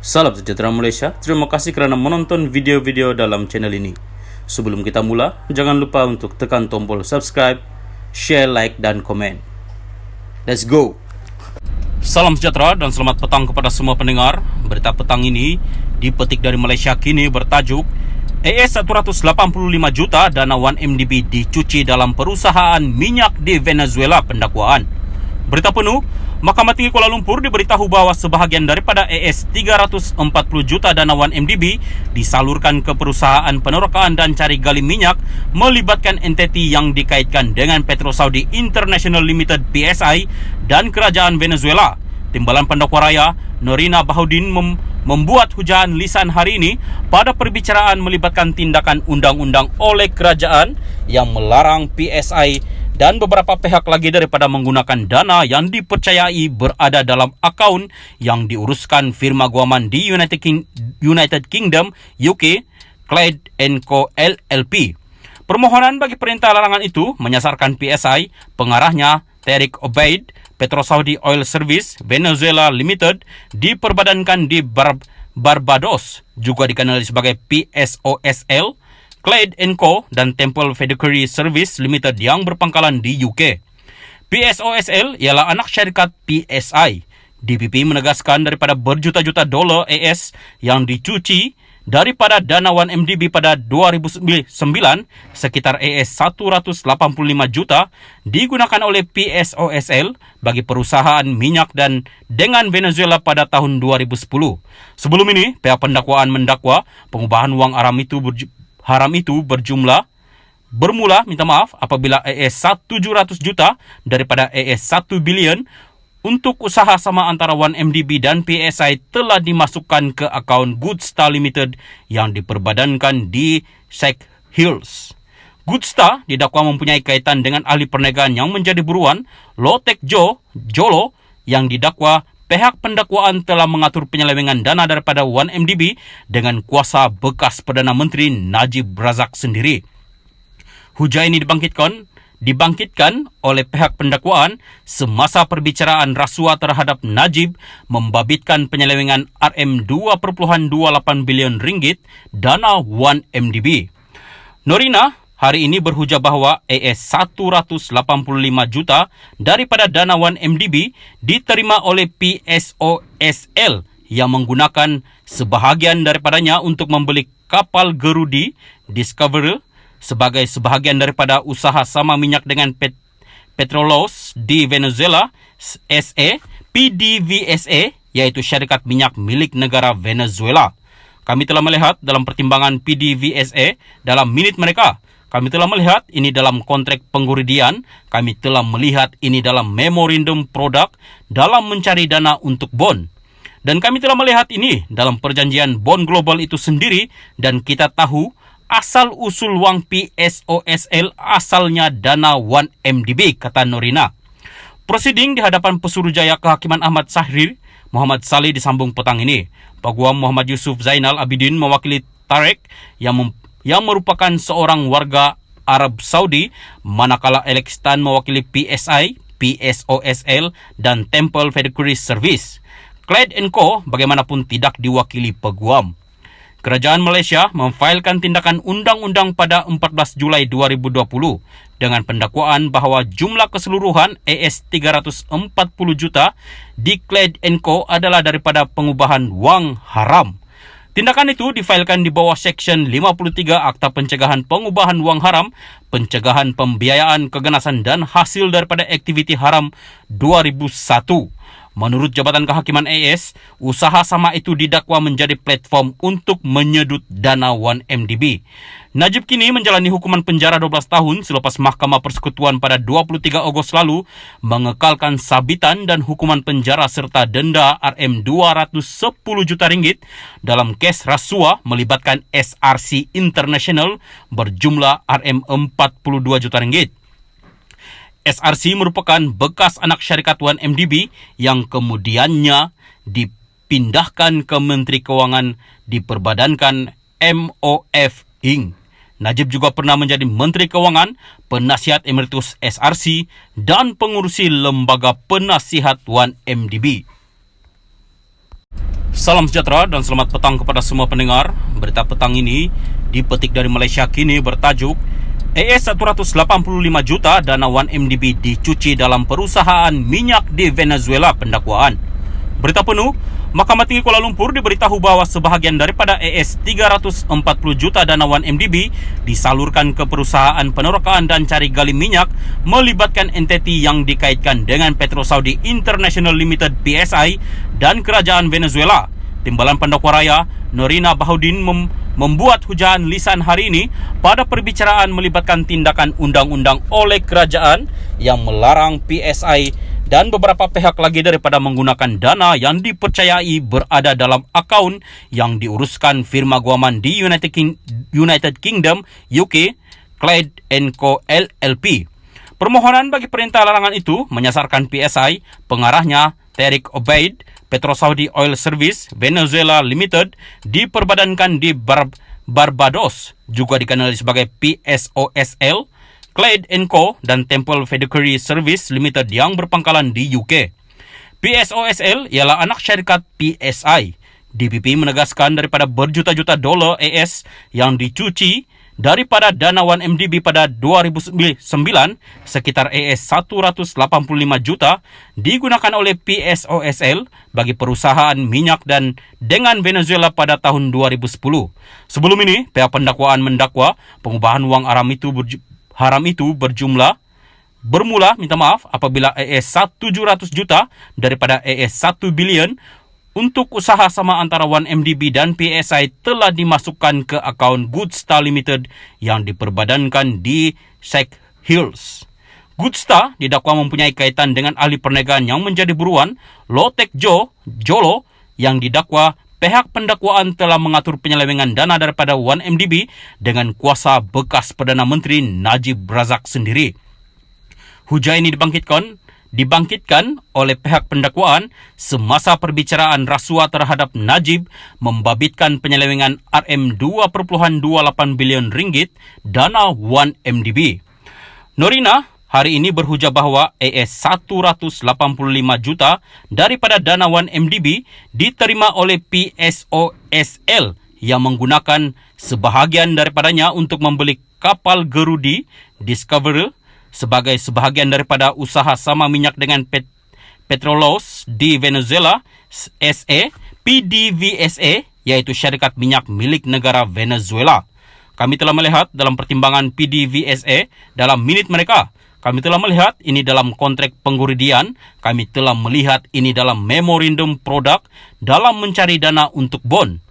Salam sejahtera Malaysia, terima kasih kerana menonton video-video dalam channel ini. Sebelum kita mula, jangan lupa untuk tekan tombol subscribe, share, like, dan komen. Let's go! Salam sejahtera dan selamat petang kepada semua pendengar. Berita petang ini dipetik dari Malaysia Kini bertajuk AS 185 juta dana 1MDB dicuci dalam perusahaan minyak di Venezuela pendakwaan. Berita penuh, Mahkamah Tinggi Kuala Lumpur diberitahu bahawa sebahagian daripada AS 340 juta dana 1MDB disalurkan ke perusahaan penerokaan dan cari gali minyak melibatkan entiti yang dikaitkan dengan Petrosaudi International Limited PSI dan Kerajaan Venezuela. Timbalan Pendakwa Raya Norina Bahaudin membuat hujaan lisan hari ini pada perbicaraan melibatkan tindakan undang-undang oleh kerajaan yang melarang PSI dan beberapa pihak lagi daripada menggunakan dana yang dipercayai berada dalam akaun yang diuruskan firma guaman di United Kingdom, UK, Clyde & Co LLP. Permohonan bagi perintah larangan itu menyasarkan PSI, pengarahnya Tariq Obaid, Petrosaudi Oil Service Venezuela Limited diperbadankan di Barbados, juga dikenali sebagai PSOSL, Clyde & Co dan Temple Fiduciary Service Limited yang berpangkalan di UK. PSOSL ialah anak syarikat PSI. DPP menegaskan daripada berjuta-juta dolar AS yang dicuci daripada dana 1MDB pada 2009, sekitar AS 185 juta digunakan oleh PSOSL bagi perusahaan minyak dan dengan Venezuela pada tahun 2010. Sebelum ini, pihak pendakwaan mendakwa pengubahan wang haram itu bermula apabila AS 700 juta daripada AS 1 bilion untuk usaha sama antara 1MDB dan PSI telah dimasukkan ke akaun Goodstar Limited yang diperbadankan di Shake Hills. Goodstar didakwa mempunyai kaitan dengan ahli perniagaan yang menjadi buruan Lotek Jolo yang didakwa pihak pendakwaan telah mengatur penyelewengan dana daripada 1MDB dengan kuasa bekas Perdana Menteri Najib Razak sendiri. Hujah ini dibangkitkan oleh pihak pendakwaan semasa perbicaraan rasuah terhadap Najib membabitkan penyelewengan RM2.28 bilion ringgit dana 1MDB. Norina hari ini berhujah bahawa AS 185 juta daripada dana 1MDB diterima oleh PSOSL yang menggunakan sebahagian daripadanya untuk membeli kapal gerudi Discoverer sebagai sebahagian daripada usaha sama minyak dengan Petrolos di Venezuela SA, PDVSA, iaitu syarikat minyak milik negara Venezuela. Kami telah melihat dalam pertimbangan PDVSA dalam minit mereka. Kami telah melihat ini dalam kontrak pengguridian. Kami telah melihat ini dalam memorandum produk dalam mencari dana untuk bond. Dan kami telah melihat ini dalam perjanjian bond global itu sendiri. Dan kita tahu asal-usul wang PSOSL asalnya dana 1MDB, kata Norina. Proceeding di hadapan Pesuruhjaya Kehakiman Ahmad Sahrir Muhammad Saleh disambung petang ini. Peguam Muhammad Yusuf Zainal Abidin mewakili Tariq yang merupakan seorang warga Arab Saudi, manakala Alex Tan mewakili PSI, PSOSL dan Temple Fiduciary Service. Clyde & Co bagaimanapun tidak diwakili peguam. Kerajaan Malaysia memfailkan tindakan undang-undang pada 14 Julai 2020 dengan pendakwaan bahawa jumlah keseluruhan AS 340 juta di Clyde & Co adalah daripada pengubahan wang haram. Tindakan itu difailkan di bawah Seksyen 53 Akta Pencegahan Pengubahan Wang Haram, Pencegahan Pembiayaan Keganasan dan Hasil daripada Aktiviti Haram 2001. Menurut Jabatan Kehakiman AS, usaha sama itu didakwa menjadi platform untuk menyedut dana 1MDB. Najib kini menjalani hukuman penjara 12 tahun selepas Mahkamah Persekutuan pada 23 Ogos lalu mengekalkan sabitan dan hukuman penjara serta denda RM210 juta ringgit dalam kes rasuah melibatkan SRC International berjumlah RM42 juta ringgit. SRC merupakan bekas anak syarikat 1MDB yang kemudiannya dipindahkan ke Menteri Kewangan diperbadankan MOF Inc. Najib juga pernah menjadi Menteri Kewangan, Penasihat Emeritus SRC dan pengurusi Lembaga Penasihat 1MDB. Salam sejahtera dan selamat petang kepada semua pendengar. Berita petang ini dipetik dari Malaysia Kini bertajuk AS 185 juta dana 1MDB dicuci dalam perusahaan minyak di Venezuela pendakwaan. Berita penuh, Mahkamah Tinggi Kuala Lumpur diberitahu bahawa sebahagian daripada AS 340 juta dana 1MDB disalurkan ke perusahaan penerokaan dan cari gali minyak melibatkan entiti yang dikaitkan dengan Petro Saudi International Limited PSI dan Kerajaan Venezuela. Timbalan Pendakwa Raya Norina Bahudin membuat hujaan lisan hari ini pada perbicaraan melibatkan tindakan undang-undang oleh kerajaan yang melarang PSI dan beberapa pihak lagi daripada menggunakan dana yang dipercayai berada dalam akaun yang diuruskan firma guaman di United Kingdom, UK, Clyde & Co LLP. Permohonan bagi perintah larangan itu menyasarkan PSI, pengarahnya Tariq Obaid, Petro Saudi Oil Service Venezuela Limited diperbadankan di Barbados, juga dikenali sebagai PSOSL, Clyde & Co dan Temple Fiduciary Service Limited yang berpangkalan di UK. PSOSL ialah anak syarikat PSI. DPP menegaskan daripada berjuta-juta dolar AS yang dicuci daripada dana 1MDB pada 2009, sekitar AS 185 juta digunakan oleh PSOSL bagi perusahaan minyak dan dengan Venezuela pada tahun 2010. Sebelum ini, pihak pendakwaan mendakwa pengubahan wang haram itu bermula apabila AS 700 juta daripada AS 1 bilion untuk usaha sama antara 1MDB dan PSI telah dimasukkan ke akaun Goodstar Limited yang diperbadankan di Sheikh Hills. Goodstar didakwa mempunyai kaitan dengan ahli perniagaan yang menjadi buruan Lotek Jolo yang didakwa pihak pendakwaan telah mengatur penyelewengan dana daripada 1MDB dengan kuasa bekas Perdana Menteri Najib Razak sendiri. Hujah ini dibangkitkan oleh pihak pendakwaan semasa perbicaraan rasuah terhadap Najib membabitkan penyelewengan RM2.28 bilion ringgit dana 1MDB. Norina hari ini berhujah bahawa AS 185 juta daripada dana 1MDB diterima oleh PSOSL yang menggunakan sebahagian daripadanya untuk membeli kapal gerudi Discoverer sebagai sebahagian daripada usaha sama minyak dengan Petrolos di Venezuela SA, PDVSA, iaitu syarikat minyak milik negara Venezuela. Kami telah melihat dalam pertimbangan PDVSA dalam minit mereka. Kami telah melihat ini dalam kontrak pengguridian. Kami telah melihat ini dalam memorandum produk dalam mencari dana untuk bond.